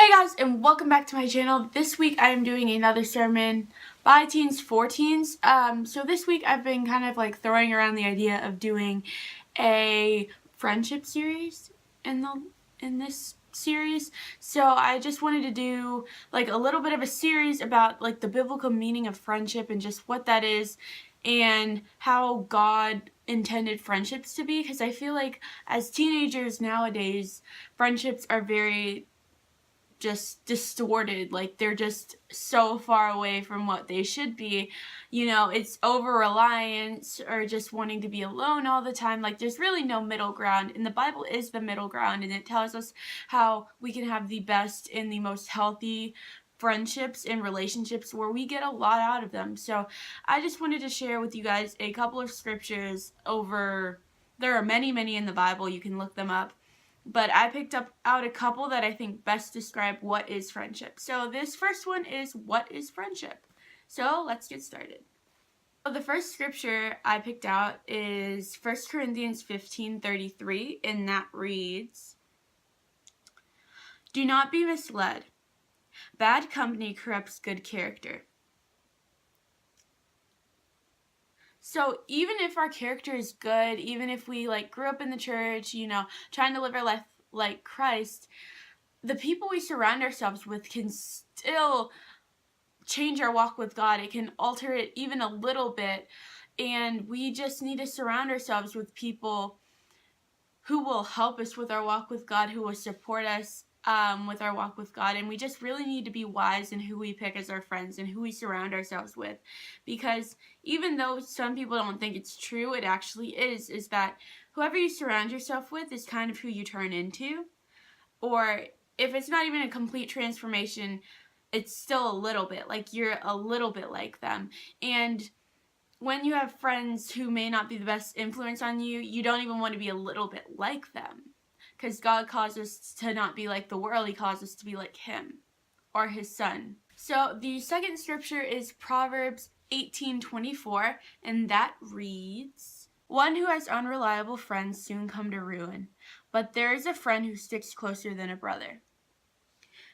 Hey guys, and welcome back to my channel. This week I am doing another sermon by teens for teens. So this week I've been kind of like throwing around the idea of doing a friendship series in this series. So I just wanted to do like a little bit of a series about like the biblical meaning of friendship and just what that is and how God intended friendships to be, because I feel like as teenagers nowadays, friendships are very just distorted. Like they're just so far away from what they should be. You know, it's over reliance or just wanting to be alone all the time. Like there's really no middle ground, and the Bible is the middle ground, and it tells us how we can have the best and the most healthy friendships and relationships where we get a lot out of them. So I just wanted to share with you guys a couple of scriptures over, there are many in the Bible, you can look them up, but I picked out a couple that I think best describe what is friendship. So this first one is, what is friendship? So let's get started. So the first scripture I picked out is 1 Corinthians 15:33, and that reads, "Do not be misled. Bad company corrupts good character." So even if our character is good, even if we like grew up in the church, you know, trying to live our life like Christ, the people we surround ourselves with can still change our walk with God. It can alter it even a little bit, and we just need to surround ourselves with people who will help us with our walk with God, who will support us with our walk with God. And we just really need to be wise in who we pick as our friends and who we surround ourselves with, because even though some people don't think it's true, it actually is that whoever you surround yourself with is kind of who you turn into. Or if it's not even a complete transformation, it's still a little bit, like you're a little bit like them. And when you have friends who may not be the best influence on you, you don't even want to be a little bit like them, because God calls us to not be like the world. He calls us to be like Him or His Son. So the second scripture is Proverbs 18:24, and that reads, "One who has unreliable friends soon come to ruin, but there is a friend who sticks closer than a brother."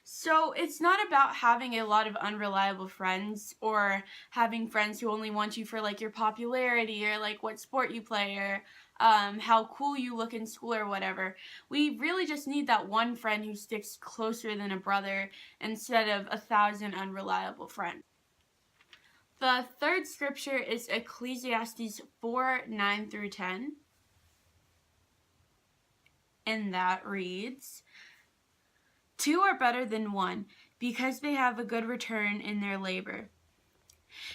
So it's not about having a lot of unreliable friends or having friends who only want you for like your popularity or like what sport you play or how cool you look in school or whatever. We really just need that one friend who sticks closer than a brother instead of 1,000 unreliable friends. The third scripture is Ecclesiastes 4:9-10, and that reads, "Two are better than one, because they have a good return in their labor.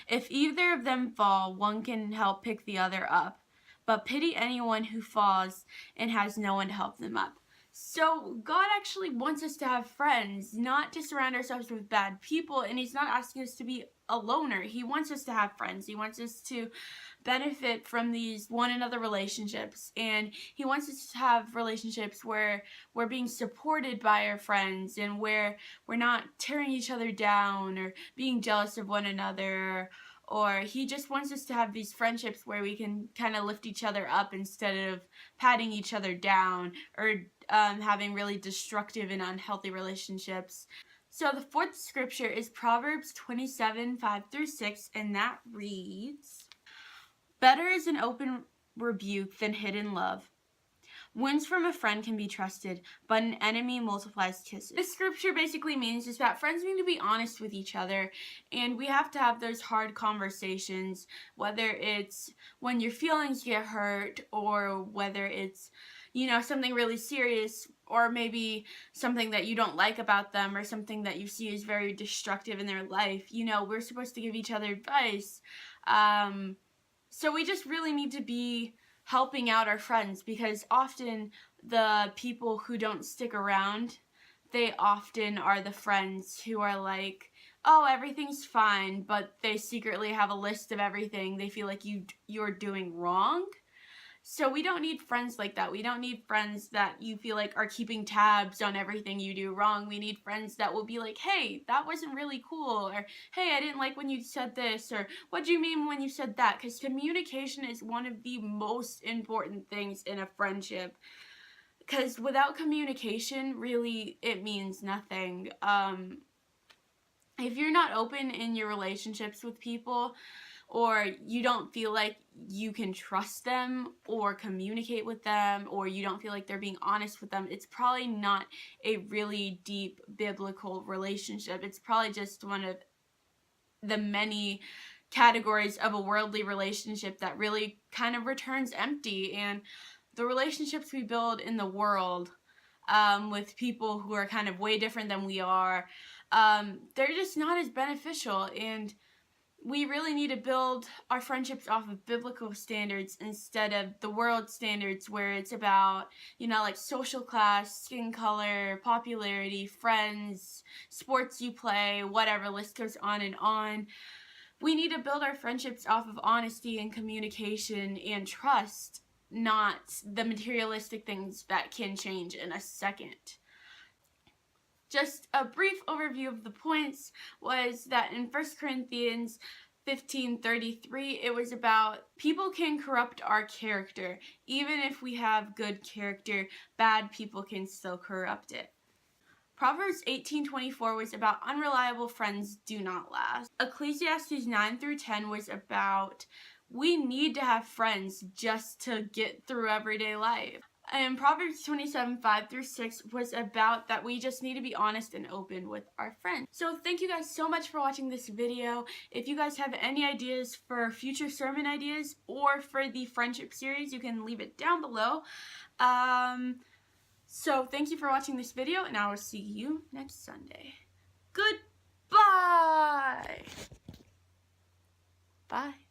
If either of them fall, one can help pick the other up. But pity anyone who falls and has no one to help them up." So God actually wants us to have friends, not to surround ourselves with bad people, and He's not asking us to be a loner. He wants us to have friends. He wants us to benefit from these one another relationships, and He wants us to have relationships where we're being supported by our friends and where we're not tearing each other down or being jealous of one another. Or He just wants us to have these friendships where we can kind of lift each other up instead of patting each other down or having really destructive and unhealthy relationships. So the fourth scripture is Proverbs 27:5-6, and that reads, "Better is an open rebuke than hidden love. Wounds from a friend can be trusted, but an enemy multiplies kisses." This scripture basically means is that friends need to be honest with each other, and we have to have those hard conversations, whether it's when your feelings get hurt or whether it's, you know, something really serious, or maybe something that you don't like about them or something that you see is very destructive in their life. You know, we're supposed to give each other advice. So we just really need to be helping out our friends, because often the people who don't stick around, they often are the friends who are like, oh, everything's fine, but they secretly have a list of everything they feel like you're doing wrong. So we don't need friends like that. We don't need friends that you feel like are keeping tabs on everything you do wrong. We need friends that will be like, hey, that wasn't really cool, or hey, I didn't like when you said this, or what do you mean when you said that? Because communication is one of the most important things in a friendship. because without communication, really, it means nothing. If you're not open in your relationships with people, or you don't feel like you can trust them or communicate with them, or you don't feel like they're being honest with them, it's probably not a really deep biblical relationship. It's probably just one of the many categories of a worldly relationship that really kind of returns empty. And the relationships we build in the world with people who are kind of way different than we are, they're just not as beneficial. And we really need to build our friendships off of biblical standards instead of the world standards, where it's about, like social class, skin color, popularity, friends, sports you play, whatever, list goes on and on. We need to build our friendships off of honesty and communication and trust, not the materialistic things that can change in a second. Just a brief overview of the points was that in 1 Corinthians 15:33, it was about people can corrupt our character. Even if we have good character, bad people can still corrupt it. Proverbs 18:24 was about unreliable friends do not last. Ecclesiastes 9-10 was about we need to have friends just to get through everyday life. And Proverbs 27:5-6 was about that we just need to be honest and open with our friends. So thank you guys so much for watching this video. If you guys have any ideas for future sermon ideas or for the friendship series, you can leave it down below. So thank you for watching this video, and I will see you next Sunday. Goodbye! Bye.